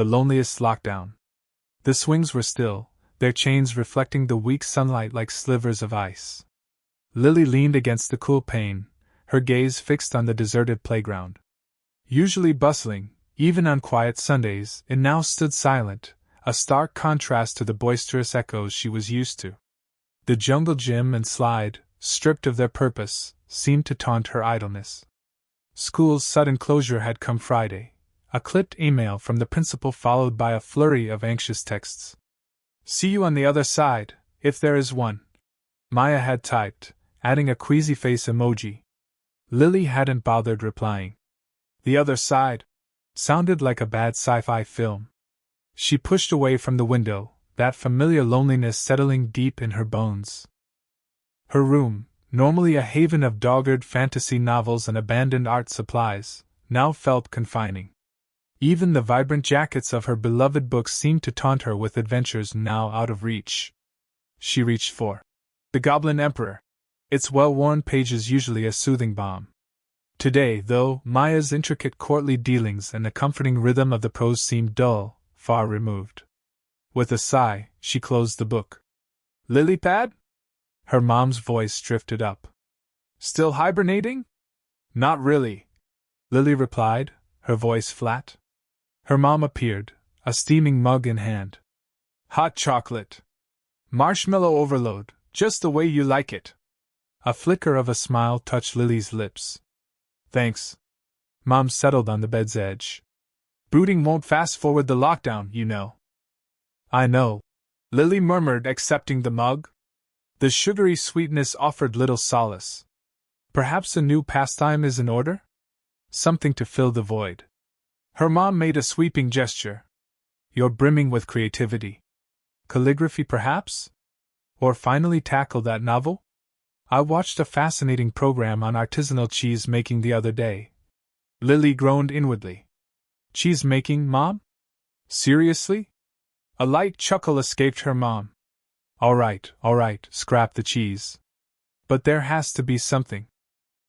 the loneliest lockdown. The swings were still, their chains reflecting the weak sunlight like slivers of ice. Lily leaned against the cool pane, her gaze fixed on the deserted playground. Usually bustling, even on quiet Sundays, it now stood silent, a stark contrast to the boisterous echoes she was used to. The jungle gym and slide, stripped of their purpose, seemed to taunt her idleness. School's sudden closure had come Friday, a clipped email from the principal followed by a flurry of anxious texts. "See you on the other side, if there is one," Maya had typed, adding a queasy face emoji. Lily hadn't bothered replying. The other side sounded like a bad sci-fi film. She pushed away from the window, that familiar loneliness settling deep in her bones. Her room, normally a haven of dog-eared fantasy novels and abandoned art supplies, now felt confining. Even the vibrant jackets of her beloved books seemed to taunt her with adventures now out of reach. She reached for The Goblin Emperor, its well-worn pages usually a soothing balm. Today, though, Maya's intricate courtly dealings and the comforting rhythm of the prose seemed dull, far removed. With a sigh, she closed the book. "Lilypad?" Her mom's voice drifted up. "Still hibernating?" "Not really," Lily replied, her voice flat. Her mom appeared, a steaming mug in hand. "Hot chocolate. Marshmallow overload, just the way you like it." A flicker of a smile touched Lily's lips. "Thanks." Mom settled on the bed's edge. "Brooding won't fast-forward the lockdown, you know." "I know," Lily murmured, accepting the mug. The sugary sweetness offered little solace. Perhaps a new pastime is in order? Something to fill the void. Her mom made a sweeping gesture. "You're brimming with creativity. Calligraphy, perhaps? Or finally tackle that novel? I watched a fascinating program on artisanal cheese making the other day." Lily groaned inwardly. "Cheese making, Mom? Seriously?" A light chuckle escaped her mom. All right, scrap the cheese. But there has to be something.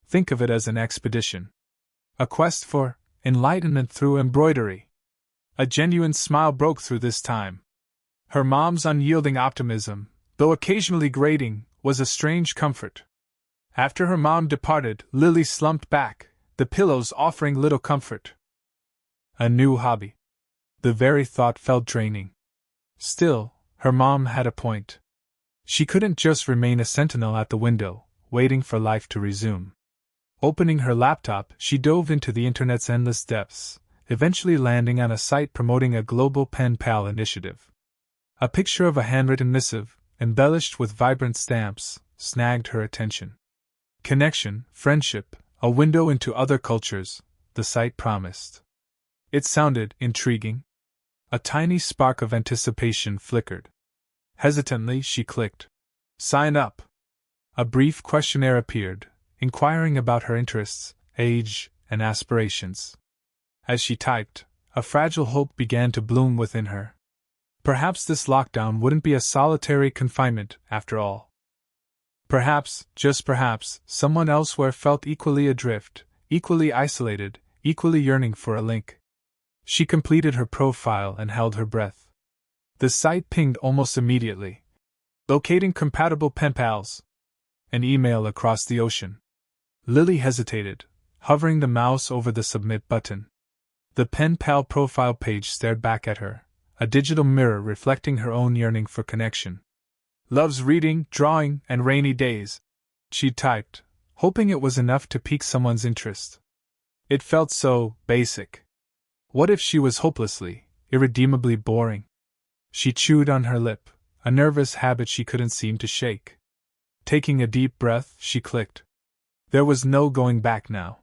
Think of it as an expedition. A quest for enlightenment through embroidery." A genuine smile broke through this time. Her mom's unyielding optimism, though occasionally grating, was a strange comfort. After her mom departed, Lily slumped back, the pillows offering little comfort. A new hobby. The very thought felt draining. Still, her mom had a point. She couldn't just remain a sentinel at the window, waiting for life to resume. Opening her laptop, she dove into the internet's endless depths, eventually landing on a site promoting a global pen pal initiative. A picture of a handwritten missive, embellished with vibrant stamps, snagged her attention. Connection, friendship, a window into other cultures, the site promised. It sounded intriguing. A tiny spark of anticipation flickered. Hesitantly, she clicked "Sign up." A brief questionnaire appeared, inquiring about her interests, age, and aspirations. As she typed, a fragile hope began to bloom within her. Perhaps this lockdown wouldn't be a solitary confinement, after all. Perhaps, just perhaps, someone elsewhere felt equally adrift, equally isolated, equally yearning for a link. She completed her profile and held her breath. The site pinged almost immediately. "Locating compatible pen pals." An email across the ocean. Lily hesitated, hovering the mouse over the submit button. The pen pal profile page stared back at her, a digital mirror reflecting her own yearning for connection. "Loves reading, drawing, and rainy days," she typed, hoping it was enough to pique someone's interest. It felt so basic. What if she was hopelessly, irredeemably boring? She chewed on her lip, a nervous habit she couldn't seem to shake. Taking a deep breath, she clicked. There was no going back now.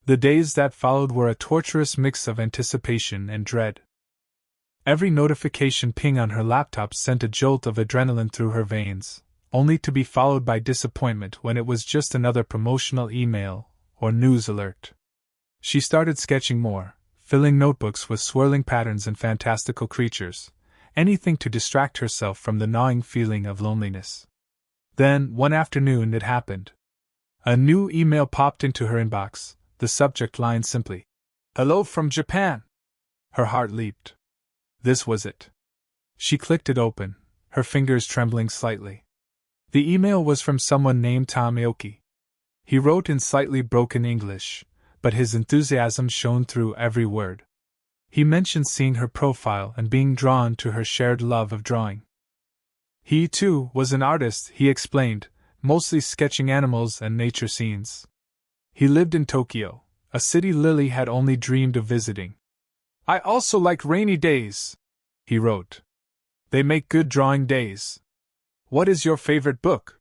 The days that followed were a torturous mix of anticipation and dread. Every notification ping on her laptop sent a jolt of adrenaline through her veins, only to be followed by disappointment when it was just another promotional email or news alert. She started sketching more, filling notebooks with swirling patterns and fantastical creatures, anything to distract herself from the gnawing feeling of loneliness. Then, one afternoon, it happened. A new email popped into her inbox, the subject line simply, "Hello from Japan." Her heart leaped. This was it. She clicked it open, her fingers trembling slightly. The email was from someone named Tom Aoki. He wrote in slightly broken English, but his enthusiasm shone through every word. He mentioned seeing her profile and being drawn to her shared love of drawing. He, too, was an artist, he explained, mostly sketching animals and nature scenes. He lived in Tokyo, a city Lily had only dreamed of visiting. I also like rainy days, he wrote. They make good drawing days. What is your favorite book?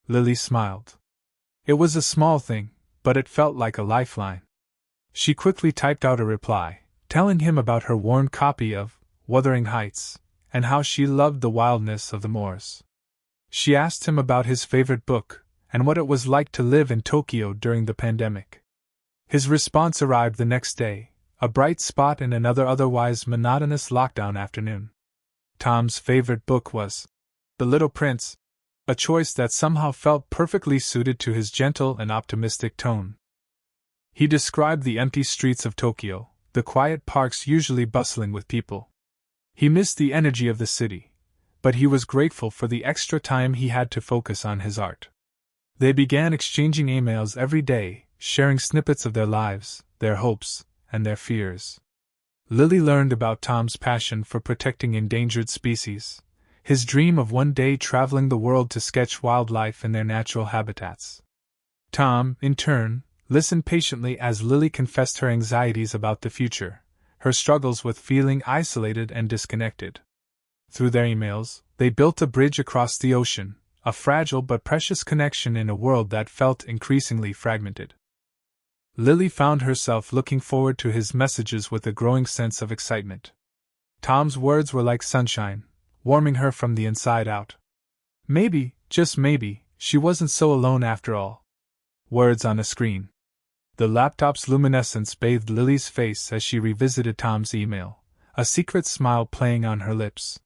Lily smiled. It was a small thing, but it felt like a lifeline. She quickly typed out a reply, telling him about her worn copy of Wuthering Heights, and how she loved the wildness of the moors. She asked him about his favorite book, and what it was like to live in Tokyo during the pandemic. His response arrived the next day, a bright spot in another otherwise monotonous lockdown afternoon. Tom's favorite book was The Little Prince, a choice that somehow felt perfectly suited to his gentle and optimistic tone. He described the empty streets of Tokyo, the quiet parks usually bustling with people. He missed the energy of the city, but he was grateful for the extra time he had to focus on his art. They began exchanging emails every day, sharing snippets of their lives, their hopes, and their fears. Lily learned about Tom's passion for protecting endangered species, his dream of one day traveling the world to sketch wildlife in their natural habitats. Tom, in turn, listened patiently as Lily confessed her anxieties about the future, her struggles with feeling isolated and disconnected. Through their emails, they built a bridge across the ocean, a fragile but precious connection in a world that felt increasingly fragmented. Lily found herself looking forward to his messages with a growing sense of excitement. Tom's words were like sunshine, warming her from the inside out. Maybe, just maybe, she wasn't so alone after all. Words on a screen. The laptop's luminescence bathed Lily's face as she revisited Tom's email, a secret smile playing on her lips.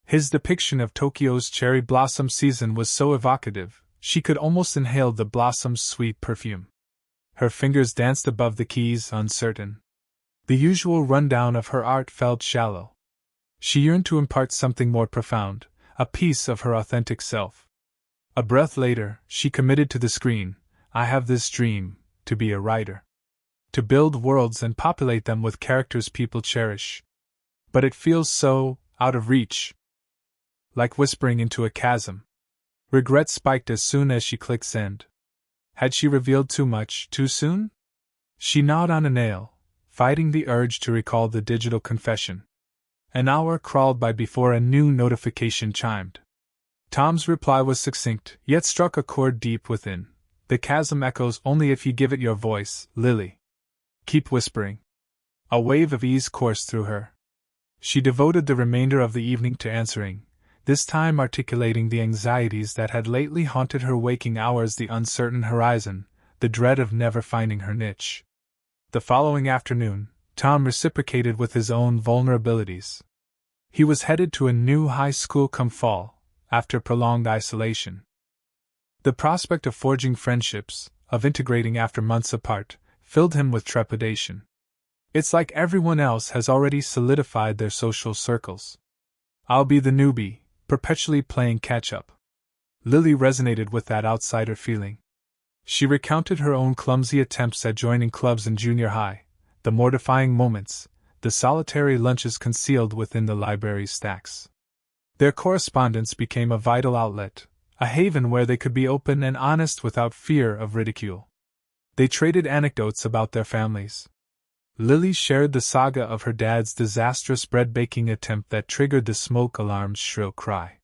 His depiction of Tokyo's cherry blossom season was so evocative, she could almost inhale the blossom's sweet perfume. Her fingers danced above the keys, uncertain. The usual rundown of her art felt shallow. She yearned to impart something more profound, a piece of her authentic self. A breath later, she committed to the screen. I have this dream, to be a writer. To build worlds and populate them with characters people cherish. But it feels so out of reach. Like whispering into a chasm. Regret spiked as soon as she clicked send. Had she revealed too much, too soon? She gnawed on a nail, fighting the urge to recall the digital confession. An hour crawled by before a new notification chimed. Tom's reply was succinct, yet struck a chord deep within. The chasm echoes only if you give it your voice, Lily. Keep whispering. A wave of ease coursed through her. She devoted the remainder of the evening to answering, this time articulating the anxieties that had lately haunted her waking hours, the uncertain horizon, the dread of never finding her niche. The following afternoon, Tom reciprocated with his own vulnerabilities. He was headed to a new high school come fall, after prolonged isolation. The prospect of forging friendships, of integrating after months apart, filled him with trepidation. It's like everyone else has already solidified their social circles. I'll be the newbie, perpetually playing catch-up. Lily resonated with that outsider feeling. She recounted her own clumsy attempts at joining clubs in junior high, the mortifying moments, the solitary lunches concealed within the library's stacks. Their correspondence became a vital outlet, a haven where they could be open and honest without fear of ridicule. They traded anecdotes about their families. Lily shared the saga of her dad's disastrous bread-baking attempt that triggered the smoke alarm's shrill cry.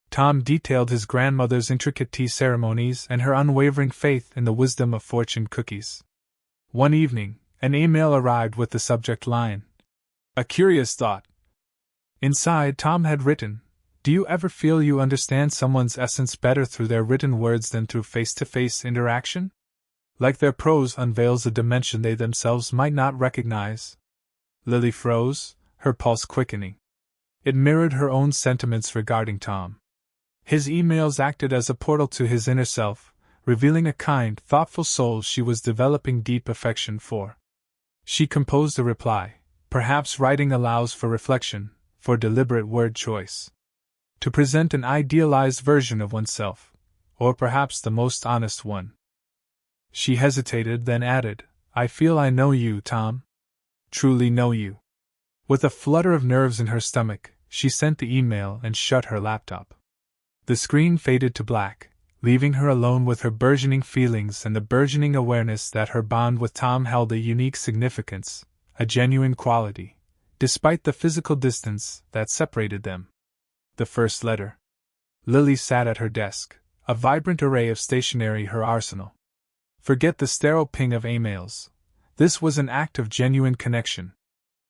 Tom detailed his grandmother's intricate tea ceremonies and her unwavering faith in the wisdom of fortune cookies. One evening, an email arrived with the subject line, "A curious thought." Inside, Tom had written, "Do you ever feel you understand someone's essence better through their written words than through face-to-face interaction? Like their prose unveils a dimension they themselves might not recognize." Lily froze, her pulse quickening. It mirrored her own sentiments regarding Tom. His emails acted as a portal to his inner self, revealing a kind, thoughtful soul she was developing deep affection for. She composed a reply, Perhaps writing allows for reflection, for deliberate word choice. To present an idealized version of oneself, or perhaps the most honest one. She hesitated, then added, I feel I know you, Tom. Truly know you. With a flutter of nerves in her stomach, she sent the email and shut her laptop. The screen faded to black, leaving her alone with her burgeoning feelings and the burgeoning awareness that her bond with Tom held a unique significance, a genuine quality, despite the physical distance that separated them. The first letter. Lily sat at her desk, a vibrant array of stationery her arsenal. Forget the sterile ping of emails. This was an act of genuine connection.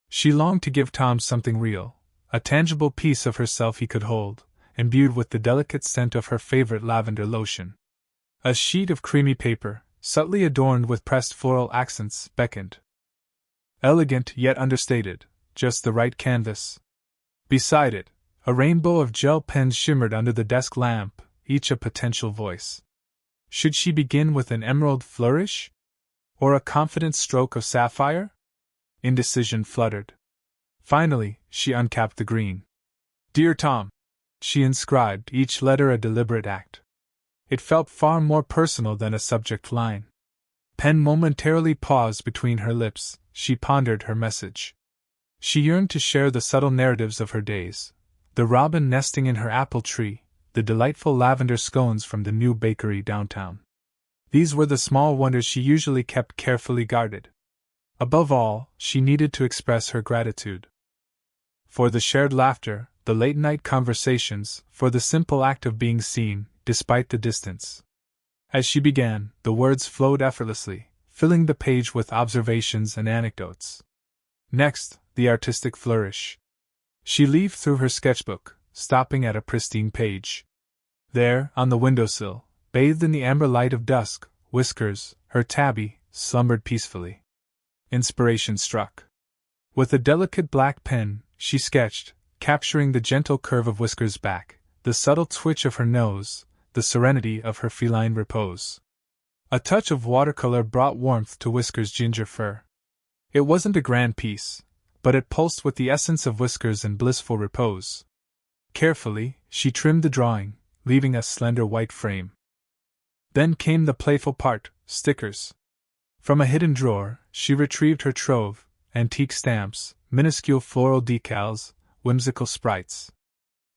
She longed to give Tom something real, a tangible piece of herself he could hold, imbued with the delicate scent of her favorite lavender lotion. A sheet of creamy paper, subtly adorned with pressed floral accents, beckoned. Elegant yet understated, just the right canvas. Beside it, a rainbow of gel pens shimmered under the desk lamp, each a potential voice. Should she begin with an emerald flourish? Or a confident stroke of sapphire? Indecision fluttered. Finally, she uncapped the green. Dear Tom, she inscribed, each letter a deliberate act. It felt far more personal than a subject line. Pen momentarily paused between her lips, she pondered her message. She yearned to share the subtle narratives of her days, the robin nesting in her apple tree, the delightful lavender scones from the new bakery downtown. These were the small wonders she usually kept carefully guarded. Above all, she needed to express her gratitude. For the shared laughter, the late-night conversations, for the simple act of being seen, despite the distance. As she began, the words flowed effortlessly, filling the page with observations and anecdotes. Next, the artistic flourish. She leafed through her sketchbook, stopping at a pristine page. There, on the windowsill, bathed in the amber light of dusk, Whiskers, her tabby, slumbered peacefully. Inspiration struck. With a delicate black pen, she sketched, capturing the gentle curve of Whiskers' back, the subtle twitch of her nose, the serenity of her feline repose. A touch of watercolor brought warmth to Whiskers' ginger fur. It wasn't a grand piece, but it pulsed with the essence of Whiskers in blissful repose. Carefully, she trimmed the drawing, leaving a slender white frame. Then came the playful part, stickers. From a hidden drawer, she retrieved her trove, antique stamps, minuscule floral decals, whimsical sprites.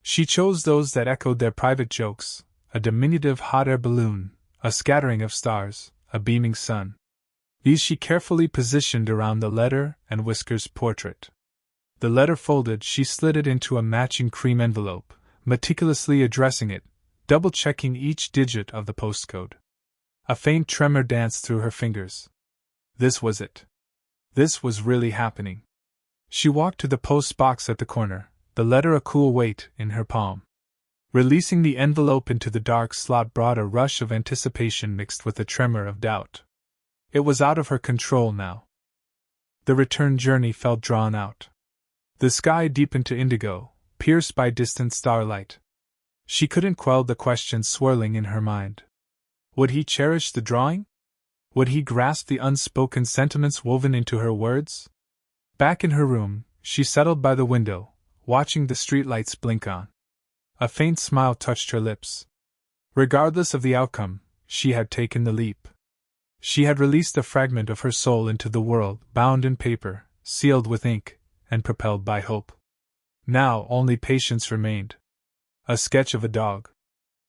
She chose those that echoed their private jokes, a diminutive hot air balloon, a scattering of stars, a beaming sun. These she carefully positioned around the letter and Whiskers' portrait. The letter folded, she slid it into a matching cream envelope, meticulously addressing it, double-checking each digit of the postcode. A faint tremor danced through her fingers. This was it. This was really happening. She walked to the post box at the corner, the letter a cool weight in her palm. Releasing the envelope into the dark slot brought a rush of anticipation mixed with a tremor of doubt. It was out of her control now. The return journey felt drawn out. The sky deepened to indigo, pierced by distant starlight. She couldn't quell the questions swirling in her mind. Would he cherish the drawing? Would he grasp the unspoken sentiments woven into her words? Back in her room, she settled by the window, watching the streetlights blink on. A faint smile touched her lips. Regardless of the outcome, she had taken the leap. She had released a fragment of her soul into the world, bound in paper, sealed with ink, and propelled by hope. Now only patience remained. A sketch of a dog.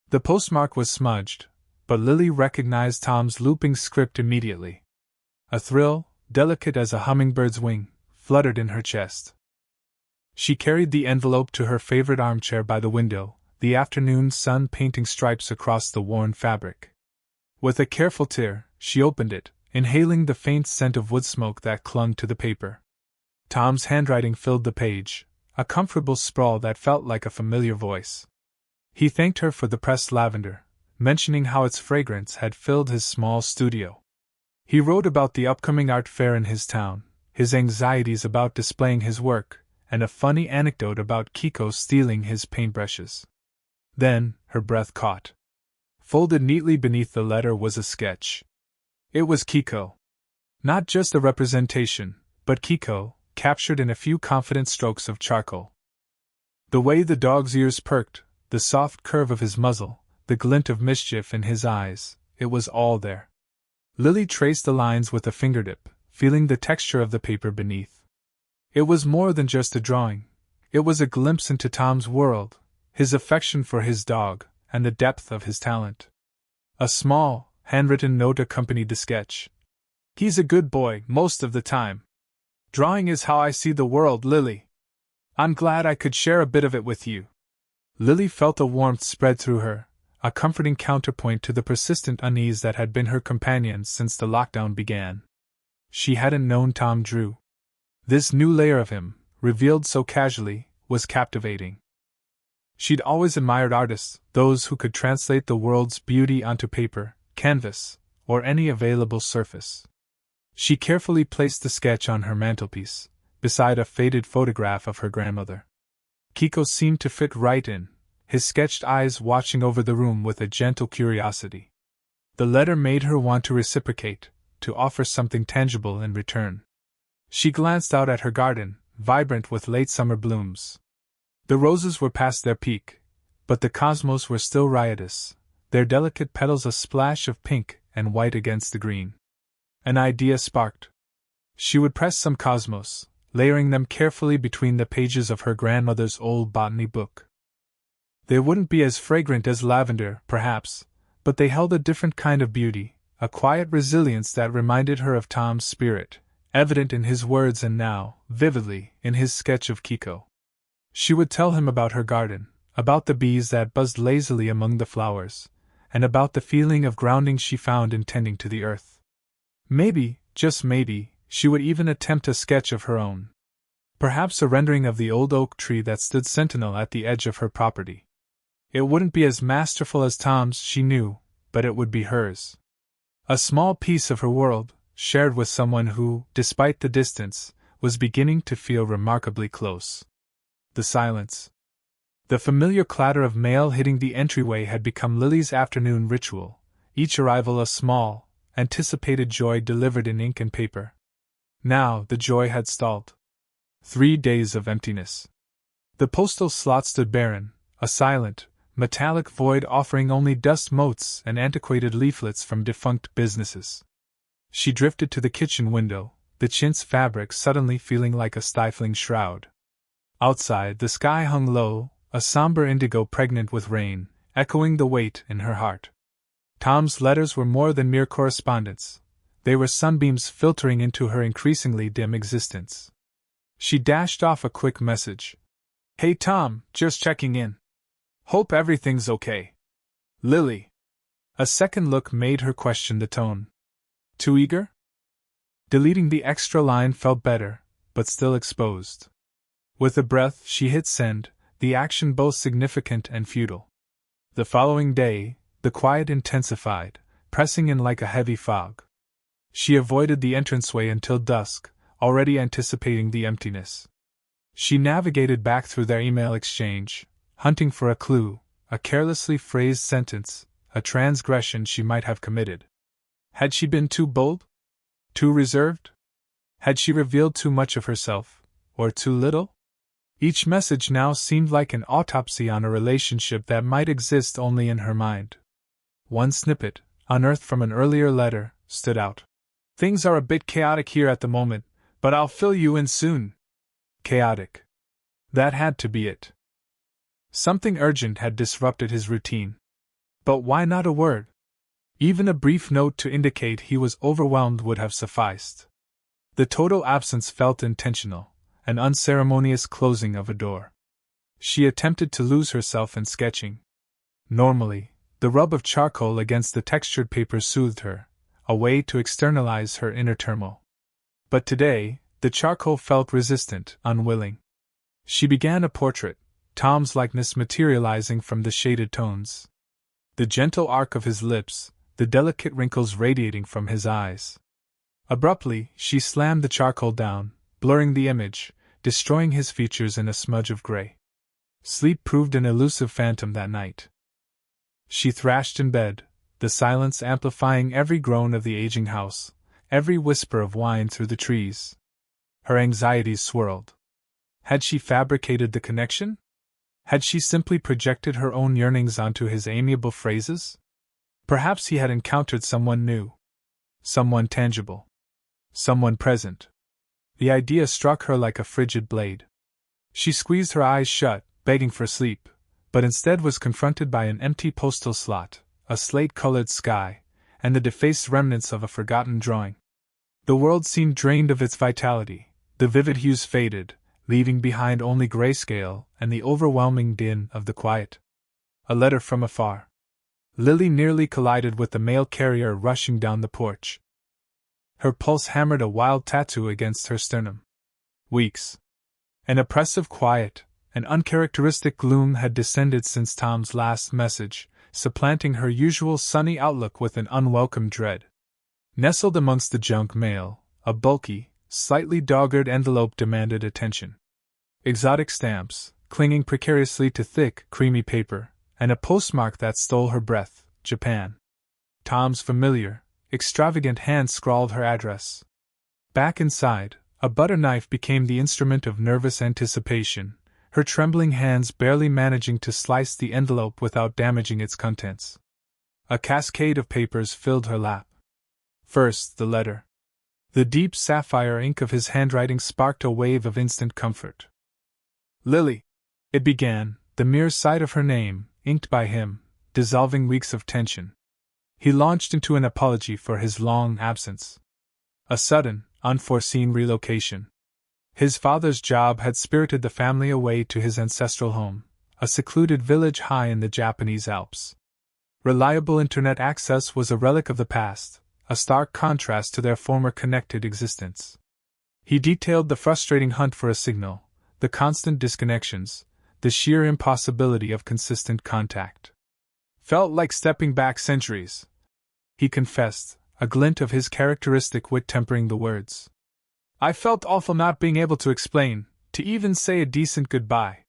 The postmark was smudged, but Lily recognized Tom's looping script immediately. A thrill, delicate as a hummingbird's wing, fluttered in her chest. She carried the envelope to her favorite armchair by the window, the afternoon sun painting stripes across the worn fabric. With a careful tear, she opened it, inhaling the faint scent of wood smoke that clung to the paper. Tom's handwriting filled the page, a comfortable sprawl that felt like a familiar voice. He thanked her for the pressed lavender, mentioning how its fragrance had filled his small studio. He wrote about the upcoming art fair in his town, his anxieties about displaying his work, and a funny anecdote about Kiko stealing his paintbrushes. Then, her breath caught. Folded neatly beneath the letter was a sketch. It was Kiko. Not just a representation, but Kiko, captured in a few confident strokes of charcoal. The way the dog's ears perked, the soft curve of his muzzle, the glint of mischief in his eyes, it was all there. Lily traced the lines with a fingertip, feeling the texture of the paper beneath. It was more than just a drawing. It was a glimpse into Tom's world, his affection for his dog, and the depth of his talent. A small, handwritten note accompanied the sketch. "He's a good boy most of the time. Drawing is how I see the world, Lily. I'm glad I could share a bit of it with you." Lily felt a warmth spread through her, a comforting counterpoint to the persistent unease that had been her companion since the lockdown began. She hadn't known Tom Drew. This new layer of him, revealed so casually, was captivating. She'd always admired artists, those who could translate the world's beauty onto paper, canvas, or any available surface. She carefully placed the sketch on her mantelpiece, beside a faded photograph of her grandmother. Kiko seemed to fit right in, his sketched eyes watching over the room with a gentle curiosity. The letter made her want to reciprocate, to offer something tangible in return. She glanced out at her garden, vibrant with late summer blooms. The roses were past their peak, but the cosmos were still riotous, their delicate petals a splash of pink and white against the green. An idea sparked. She would press some cosmos, layering them carefully between the pages of her grandmother's old botany book. They wouldn't be as fragrant as lavender, perhaps, but they held a different kind of beauty, a quiet resilience that reminded her of Tom's spirit, evident in his words and now, vividly, in his sketch of Kiko. She would tell him about her garden, about the bees that buzzed lazily among the flowers, and about the feeling of grounding she found in tending to the earth. Maybe, just maybe, she would even attempt a sketch of her own. Perhaps a rendering of the old oak tree that stood sentinel at the edge of her property. It wouldn't be as masterful as Tom's, she knew, but it would be hers. A small piece of her world, shared with someone who, despite the distance, was beginning to feel remarkably close. The silence. The familiar clatter of mail hitting the entryway had become Lily's afternoon ritual, each arrival a small, anticipated joy delivered in ink and paper. Now the joy had stalled. 3 days of emptiness. The postal slot stood barren, a silent, metallic void offering only dust motes and antiquated leaflets from defunct businesses. She drifted to the kitchen window, the chintz fabric suddenly feeling like a stifling shroud. Outside, the sky hung low, a somber indigo pregnant with rain, echoing the weight in her heart. Tom's letters were more than mere correspondence. They were sunbeams filtering into her increasingly dim existence. She dashed off a quick message. "Hey Tom, just checking in. Hope everything's okay. Lily." A second look made her question the tone. Too eager? Deleting the extra line felt better, but still exposed. With a breath, she hit send, the action both significant and futile. The following day, the quiet intensified, pressing in like a heavy fog. She avoided the entranceway until dusk, already anticipating the emptiness. She navigated back through their email exchange, hunting for a clue, a carelessly phrased sentence, a transgression she might have committed. Had she been too bold? Too reserved? Had she revealed too much of herself, or too little? Each message now seemed like an autopsy on a relationship that might exist only in her mind. One snippet, unearthed from an earlier letter, stood out. "Things are a bit chaotic here at the moment, but I'll fill you in soon." Chaotic. That had to be it. Something urgent had disrupted his routine. But why not a word? Even a brief note to indicate he was overwhelmed would have sufficed. The total absence felt intentional, an unceremonious closing of a door. She attempted to lose herself in sketching. Normally, the rub of charcoal against the textured paper soothed her, a way to externalize her inner turmoil. But today, the charcoal felt resistant, unwilling. She began a portrait, Tom's likeness materializing from the shaded tones. The gentle arc of his lips, the delicate wrinkles radiating from his eyes. Abruptly, she slammed the charcoal down, blurring the image, destroying his features in a smudge of gray. Sleep proved an elusive phantom that night. She thrashed in bed, the silence amplifying every groan of the aging house, every whisper of wine through the trees. Her anxieties swirled. Had she fabricated the connection? Had she simply projected her own yearnings onto his amiable phrases? Perhaps he had encountered someone new. Someone tangible. Someone present. The idea struck her like a frigid blade. She squeezed her eyes shut, begging for sleep, but instead was confronted by an empty postal slot, a slate-colored sky, and the defaced remnants of a forgotten drawing. The world seemed drained of its vitality, the vivid hues faded, leaving behind only grayscale and the overwhelming din of the quiet. A letter from afar. Lily nearly collided with the mail carrier rushing down the porch. Her pulse hammered a wild tattoo against her sternum. Weeks. An oppressive quiet, an uncharacteristic gloom had descended since Tom's last message, supplanting her usual sunny outlook with an unwelcome dread. Nestled amongst the junk mail, a bulky, slightly dog-eared envelope demanded attention. Exotic stamps, clinging precariously to thick, creamy paper, and a postmark that stole her breath, Japan. Tom's familiar, extravagant hand scrawled her address. Back inside, a butter knife became the instrument of nervous anticipation, her trembling hands barely managing to slice the envelope without damaging its contents. A cascade of papers filled her lap. First, the letter. The deep sapphire ink of his handwriting sparked a wave of instant comfort. Lily, it began, the mere sight of her name, inked by him, dissolving weeks of tension. He launched into an apology for his long absence. A sudden, unforeseen relocation. His father's job had spirited the family away to his ancestral home, a secluded village high in the Japanese Alps. Reliable internet access was a relic of the past, a stark contrast to their former connected existence. He detailed the frustrating hunt for a signal, the constant disconnections, the sheer impossibility of consistent contact. Felt like stepping back centuries, he confessed, a glint of his characteristic wit tempering the words. I felt awful not being able to explain, to even say a decent goodbye.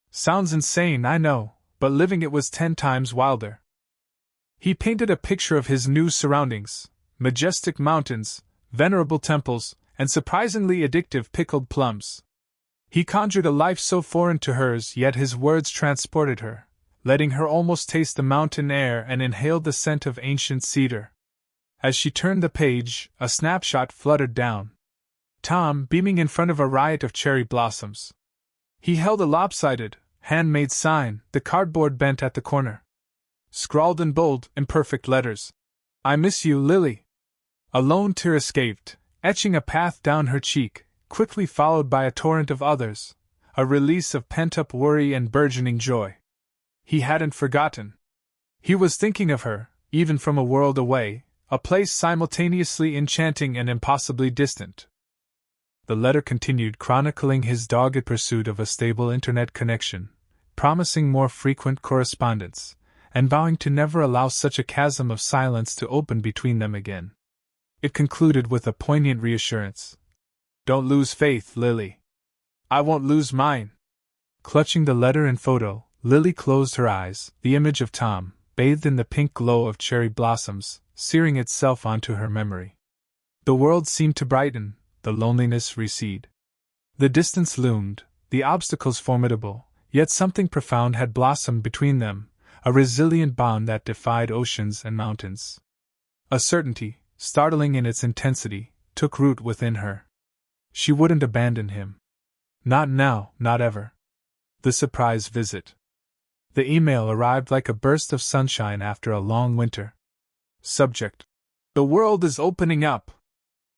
Sounds insane, I know, but living it was 10 times wilder. He painted a picture of his new surroundings, majestic mountains, venerable temples, and surprisingly addictive pickled plums. He conjured a life so foreign to hers, yet his words transported her, letting her almost taste the mountain air and inhale the scent of ancient cedar. As she turned the page, a snapshot fluttered down. Tom beaming in front of a riot of cherry blossoms. He held a lopsided, handmade sign, the cardboard bent at the corner. Scrawled in bold, imperfect letters. I miss you, Lily. A lone tear escaped, etching a path down her cheek, quickly followed by a torrent of others, a release of pent-up worry and burgeoning joy. He hadn't forgotten. He was thinking of her, even from a world away, a place simultaneously enchanting and impossibly distant. The letter continued chronicling his dogged pursuit of a stable internet connection, promising more frequent correspondence, and vowing to never allow such a chasm of silence to open between them again. It concluded with a poignant reassurance. Don't lose faith, Lily. I won't lose mine. Clutching the letter and photo, Lily closed her eyes, the image of Tom, bathed in the pink glow of cherry blossoms, searing itself onto her memory. The world seemed to brighten, the loneliness recede. The distance loomed, the obstacles formidable, yet something profound had blossomed between them, a resilient bond that defied oceans and mountains. A certainty, startling in its intensity, took root within her. She wouldn't abandon him. Not now, not ever. The surprise visit. The email arrived like a burst of sunshine after a long winter. Subject: The world is opening up.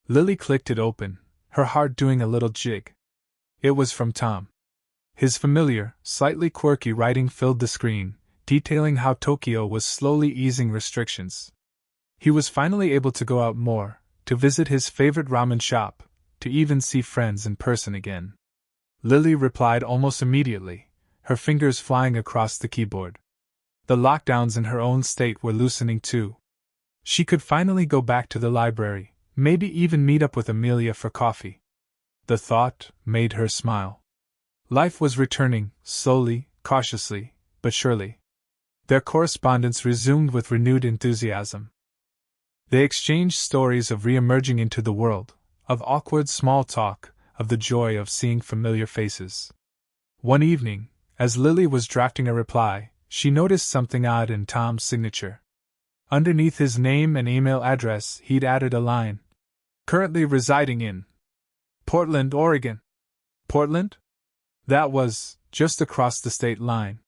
Lily clicked it open, her heart doing a little jig. It was from Tom. His familiar, slightly quirky writing filled the screen, detailing how Tokyo was slowly easing restrictions. He was finally able to go out more, to visit his favorite ramen shop, to even see friends in person again. Lily replied almost immediately, her fingers flying across the keyboard. The lockdowns in her own state were loosening too. She could finally go back to the library, maybe even meet up with Amelia for coffee. The thought made her smile. Life was returning, slowly, cautiously, but surely. Their correspondence resumed with renewed enthusiasm. They exchanged stories of re-emerging into the world, of awkward small talk, of the joy of seeing familiar faces. One evening, as Lily was drafting a reply, she noticed something odd in Tom's signature. Underneath his name and email address, he'd added a line. Currently residing in Portland, Oregon. Portland? That was just across the state line.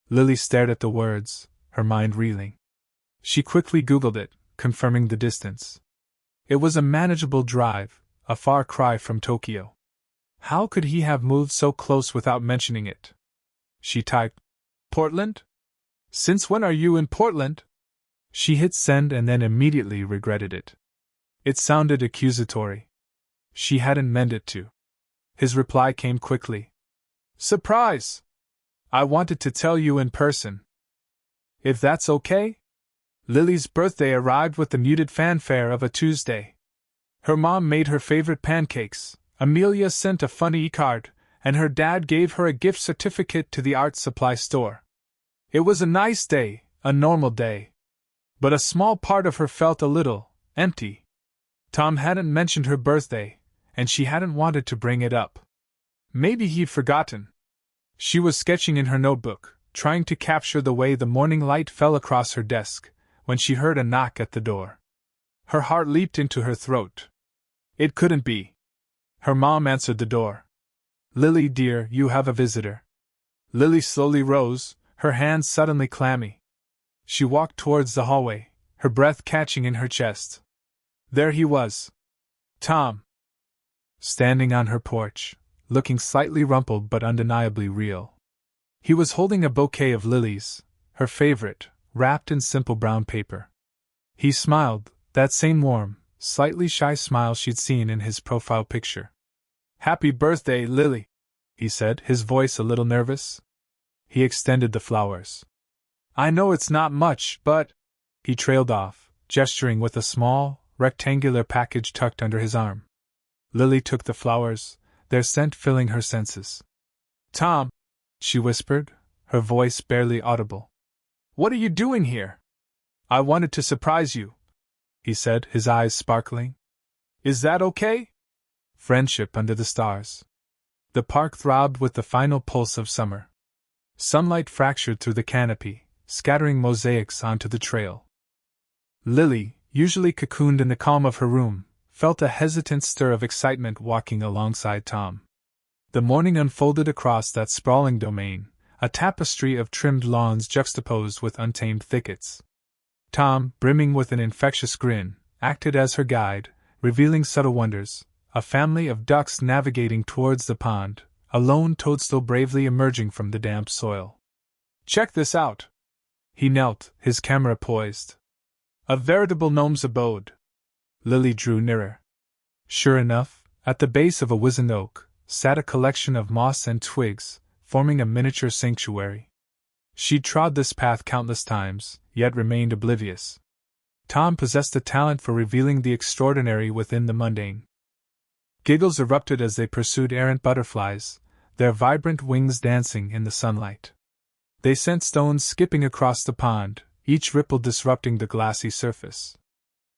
Lily stared at the words, her mind reeling. She quickly Googled it, confirming the distance. It was a manageable drive, a far cry from Tokyo. How could he have moved so close without mentioning it? She typed, Portland? Since when are you in Portland? She hit send and then immediately regretted it. It sounded accusatory. She hadn't meant it to. His reply came quickly. Surprise! I wanted to tell you in person. If that's okay? Lily's birthday arrived with the muted fanfare of a Tuesday. Her mom made her favorite pancakes, Amelia sent a funny e-card, and her dad gave her a gift certificate to the art supply store. It was a nice day, a normal day. But a small part of her felt a little empty. Tom hadn't mentioned her birthday, and she hadn't wanted to bring it up. Maybe he'd forgotten. She was sketching in her notebook, trying to capture the way the morning light fell across her desk, when she heard a knock at the door. Her heart leaped into her throat. It couldn't be. Her mom answered the door. Lily, dear, you have a visitor. Lily slowly rose, her hands suddenly clammy. She walked towards the hallway, her breath catching in her chest. There he was. Tom. Standing on her porch, looking slightly rumpled but undeniably real. He was holding a bouquet of lilies, her favorite, wrapped in simple brown paper. He smiled, that same warm, slightly shy smile she'd seen in his profile picture. Happy birthday, Lily, he said, his voice a little nervous. He extended the flowers. I know it's not much, but... He trailed off, gesturing with a small, rectangular package tucked under his arm. Lily took the flowers, their scent filling her senses. Tom, she whispered, her voice barely audible. What are you doing here? I wanted to surprise you, he said, his eyes sparkling. Is that okay? Friendship under the stars. The park throbbed with the final pulse of summer. Sunlight fractured through the canopy, scattering mosaics onto the trail. Lily, usually cocooned in the calm of her room, felt a hesitant stir of excitement walking alongside Tom. The morning unfolded across that sprawling domain, a tapestry of trimmed lawns juxtaposed with untamed thickets. Tom, brimming with an infectious grin, acted as her guide, revealing subtle wonders, a family of ducks navigating towards the pond, a lone toadstool bravely emerging from the damp soil. Check this out! He knelt, his camera poised. A veritable gnome's abode. Lily drew nearer. Sure enough, at the base of a wizened oak, sat a collection of moss and twigs, forming a miniature sanctuary. She'd trod this path countless times, yet remained oblivious. Tom possessed a talent for revealing the extraordinary within the mundane. Giggles erupted as they pursued errant butterflies, their vibrant wings dancing in the sunlight. They sent stones skipping across the pond, each ripple disrupting the glassy surface.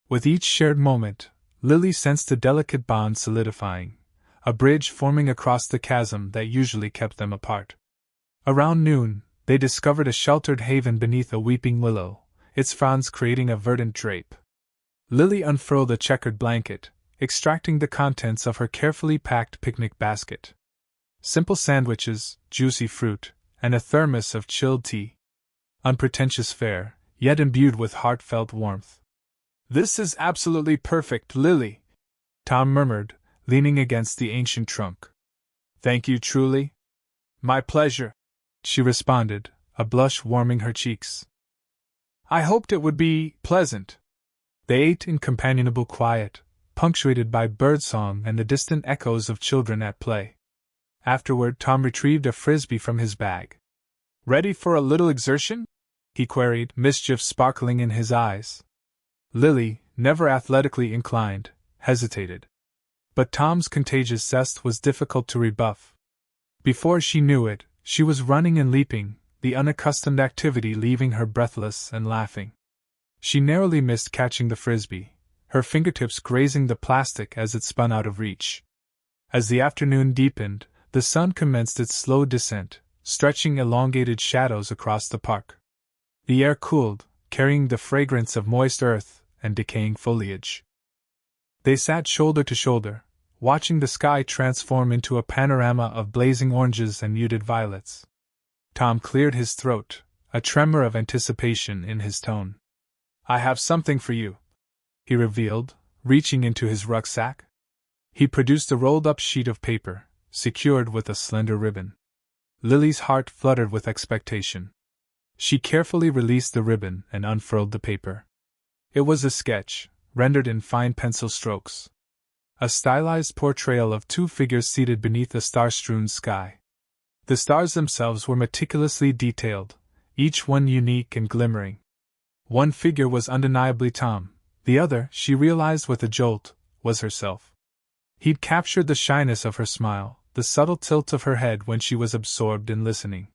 With each shared moment, Lily sensed a delicate bond solidifying, a bridge forming across the chasm that usually kept them apart. Around noon, they discovered a sheltered haven beneath a weeping willow, its fronds creating a verdant drape. Lily unfurled a checkered blanket, extracting the contents of her carefully packed picnic basket. Simple sandwiches, juicy fruit, and a thermos of chilled tea. Unpretentious fare, yet imbued with heartfelt warmth. This is absolutely perfect, Lily, Tom murmured, leaning against the ancient trunk. Thank you truly. My pleasure, she responded, a blush warming her cheeks. I hoped it would be pleasant. They ate in companionable quiet, punctuated by birdsong and the distant echoes of children at play. Afterward, Tom retrieved a frisbee from his bag. Ready for a little exertion? He queried, mischief sparkling in his eyes. Lily, never athletically inclined, hesitated. But Tom's contagious zest was difficult to rebuff. Before she knew it, she was running and leaping, the unaccustomed activity leaving her breathless and laughing. She narrowly missed catching the frisbee, her fingertips grazing the plastic as it spun out of reach. As the afternoon deepened, the sun commenced its slow descent, stretching elongated shadows across the park. The air cooled, carrying the fragrance of moist earth and decaying foliage. They sat shoulder to shoulder, watching the sky transform into a panorama of blazing oranges and muted violets. Tom cleared his throat, a tremor of anticipation in his tone. "I have something for you," he revealed, reaching into his rucksack. He produced a rolled-up sheet of paper, secured with a slender ribbon. Lily's heart fluttered with expectation. She carefully released the ribbon and unfurled the paper. It was a sketch, rendered in fine pencil strokes. A stylized portrayal of two figures seated beneath a star-strewn sky. The stars themselves were meticulously detailed, each one unique and glimmering. One figure was undeniably Tom, the other, she realized with a jolt, was herself. He'd captured the shyness of her smile, the subtle tilt of her head when she was absorbed in listening.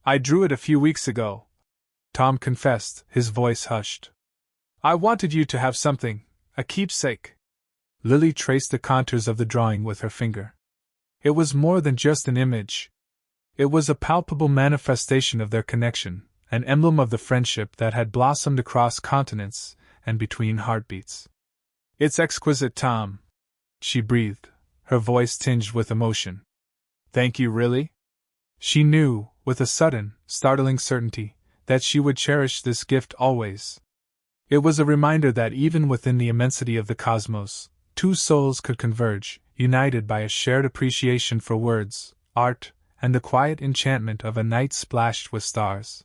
"I drew it a few weeks ago," Tom confessed, his voice hushed. "I wanted you to have something, a keepsake." Lily traced the contours of the drawing with her finger. It was more than just an image. It was a palpable manifestation of their connection, an emblem of the friendship that had blossomed across continents and between heartbeats. "It's exquisite, Tom," she breathed, her voice tinged with emotion. "Thank you, really?" She knew, with a sudden, startling certainty, that she would cherish this gift always. It was a reminder that even within the immensity of the cosmos, two souls could converge, united by a shared appreciation for words, art, and the quiet enchantment of a night splashed with stars.